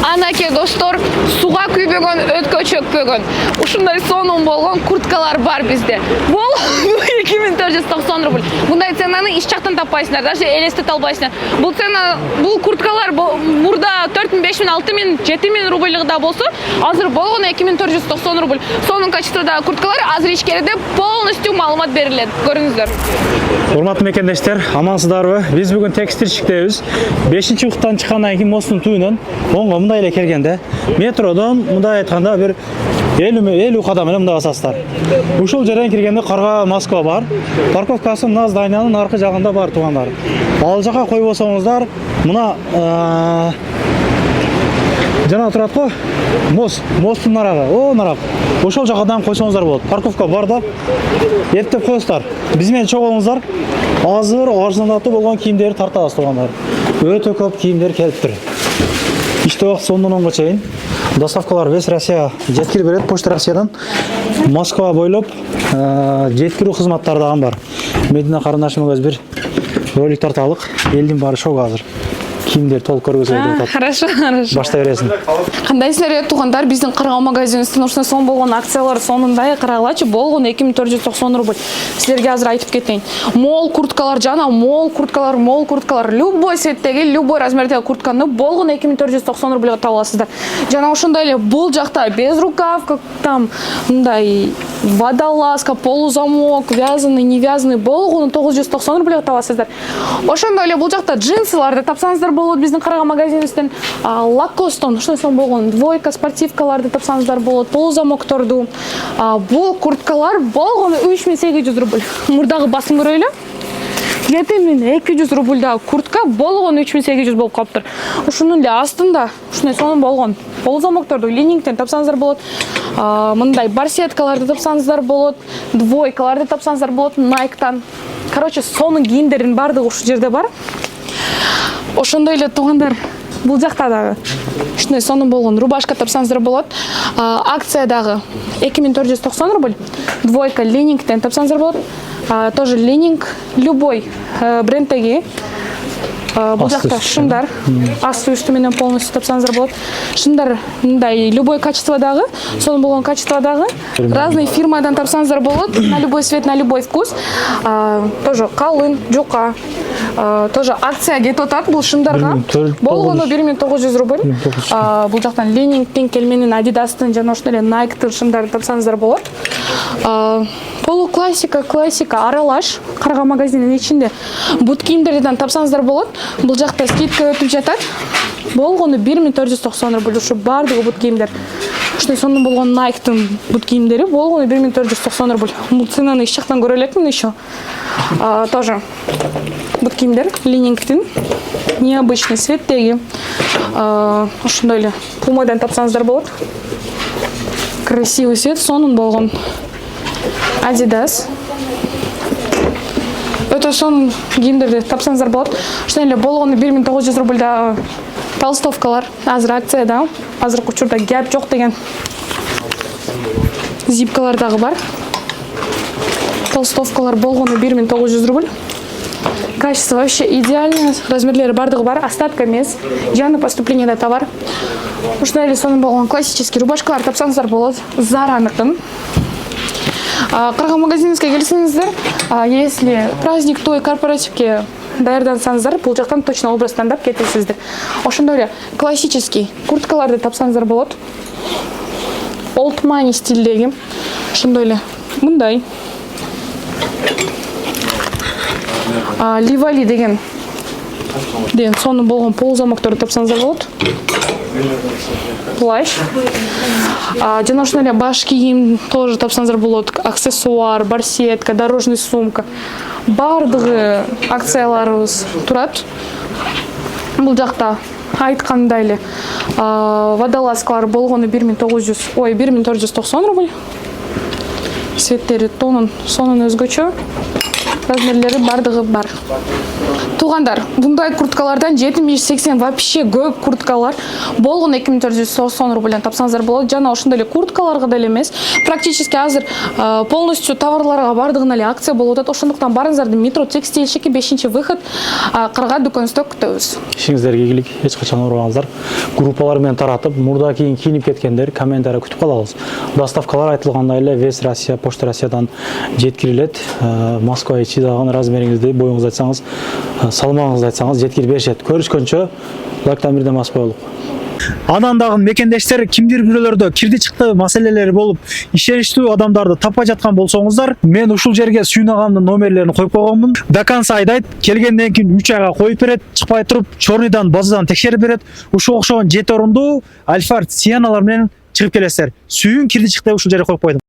Анаке достор, суға күйбөгөн, өткө чөкпөгөн. Ушундай сонун болгон курткалар бар бизде. Бул 2490 рубль. Мындай ценаны иш жактан таппайсыңдар, даже элестете албайсыңдар. Бул курткалар мурда 4000, 5000, 6000, 7000 рубльга да болсо, азыр болгону 2490 рубль. Сонун качестводагы курткалар азыр ичкериде полностью маалымат берилет. Көрүңүздөр. Урматтуу мекендештер, амансыздарбы? Биз бүгүн текстильчиктебиз. 5-уктан чыккандан кийин Мостун туйунан оңго мындай эле келгенде, метродон мындай айтканда бир 50 кадам эле мындай басасыздар. Ушул жерден киргенде Карга Москва бар. Парковкасы мына зданиянын аркы жагында бар, туугандар. Ал жака койуп болсоңуздар, мына жана турат го, Мосттун нарагы, нарак. Ошол жагадан койсоңуздар болот. Парковка бар да. Эптеп коесуздар. Биз менен чогулуңуздар. Азыр арзандатуу болгон кийимдерди тартабыз, туугандар. Өтө көп кийимдер келиптир. İşte vaqt sondan çeyin. Доставкалар весь Россия жеткирип берет, Почта Россиядан. Москва бойлоп жеткирүү кызматтары дагы бар. Медина карындашыма бир ролик тарталык. Элдин баары шок азыр. Кийимдер толук көргөзөт деп атат. Хорошо. Баштай бересиң. Кандайсыздар туугандар, биздин Карга магазинибиздин ушундай сон болгон акциялар сонундай карагылачы, болгону 2490 рубль. Силерге азыр айтып кетейин. Мол курткалар, любой цветтеги, любой размердеги куртканы болгону 2490 рубльга таба аласыздар. Жана ошондой эле бул жакта без рукавка, там мындай водолазка, полузамок, вязаный, не вязаный болгону 990 рубльга таба аласыздар. Ошондой эле бул жакта джинсыларды тапсаңыздар болот биздин Карга магазинибизден. Лакостон, ушундай сон болгон двойка, спортивкаларды тапсаңыздар болот, полузамокторду. Бул курткалар болгону 3800 рубль. Мурдагы басым көрөйлү. 7200 рубльдагы куртка болгону 3800 болуп калыптыр. Ушунун эле астында ушундай сонун болгон полузамокторду линингтен тапсаңыздар болот. Мындай барсеткаларды тапсаңыздар болот, двойкаларды тапсаңыздар болот Nike'тан. Короче, сонун кийимдердин бардыгы ушул жерде бар. Ошондой эле туугандар, бул жакта дагы ушундай сонун болгон рубашка тапсаңыздар болот. Акциядагы 2490 рубль. Двойка линингтен тапсаңыздар болот. Тоже лининг, любой брендтеги. Бул жакта шымдар, асты үстү менен полностью тапсаңыздар болот. Шымдар мындай любой качестводагы, сонун болгон качестводагы, разный фирмадан тапсаңыздар болот, на любой цвет, на любой вкус. Тоже калын, жука. Тоже акция кетип атат бул шымдарга. Болгону 1900 рубль. Бул жактан линингтин, келменин, Адидастын жана ошондой эле Nike'тын шымдарды тапсаңыздар болот. Полуклассика, классика аралаш Карга магазининин ичинде бут кийимдерден тапсаңыздар болот. Бул жакта скидка өтүп жатат. Болгону 1490 рубль. Ушу бардыгы бут кийимдер. Ушундай сонун болгон Nike'тын бут кийимдери болгону 1490 рубль. Бул ценаны иш жактан көрө элекмин еще. Тоже бут кийимдер линингтин, необычный цветтеги. Ошондой эле Пумадан тапсаңыздар болот. Красивый цвет, сонун болгон. Adidas. Өтө сонун кийимдерди тапсаңыздар болот. Ошондой эле болгону 1900 рубльда толстовкалар азыр акцияда. Азыркы учурда гап жок деген зипкалар дагы бар. Толстовкалар болгону 1900 рубль. Качество вообще идеальное, размерлери бардыгы бар, остатка эмес, жаңы поступлениеда товар. Ушундай эле сонун болгон классический рубашкалар тапсаңыздар болот. Зараныкын. Карга магазинибизге келсеңиздер, если праздник, той, корпоративке даярдансаңыздар, бул жактан точно образ тандап кетесиздер. Ошондой эле классический курткаларды тапсаңыздар болот. Old money стилдеги. Ошондой эле мындай. Ливали деген сонун болгон полузамокторду тапсаңыздар болот. Плащ. Жана ошондой эле баш кийим тоже тапсаңыздар болот. Аксессуар, барсетка, дорожный сумка. Бардыгы акцияларыбыз турат. Бул жакта айткандай эле водолазкалар болгону 1490 рубль. Цветтери сонун өзгөчө. Размерлери бардыгы бар. туугандар, мындай курткалардан 70-80 вообще көп курткалар болгон 2490 рубльдан тапсаңыздар болот. Жана ошондой эле курткаларга деле эмес, практически азыр полностью товарларга бардыгына эле акция болуп атат. Ошондуктан барыңыздарды Метро Текстильщики 5-выход кырга дүкөнүбүздө күтөбүз. Ишиңиздерге ийгилик, эч качан оорубаңыздар. Группалар менен таратып, мурда кийин кийинип кеткендер комментарий күтүп калабыз. Доставкалар айтылгандай эле Вес Россия, Почта Россиядан жеткирилет. Москва ичи дагы размериңизди, боюңузду айтсаңыз, салмагыңызды айтсаңыз жеткирип беришет. Көрүшкөнчө лайктан бирден басып коелук. Анан дагы мекендештер кимдир бирөөлөрдө кирди чыкты маселелери болуп, ишеничтүү адамдарды таппай жаткан болсоңуздар, мен ушул жерге Сүйүн агамдын номерлерин коюп койгонмун. До конца айдайт, келгенден кийин 3 айга коюп берет, чыкпай туруп, чорныйдан, базадан текшерип берет. Ушул окшогон 7 орунду Альфард Сианалар менен чыгып келесиздер. Сүйүн кирди чыкты ушул жерге коюп койдум.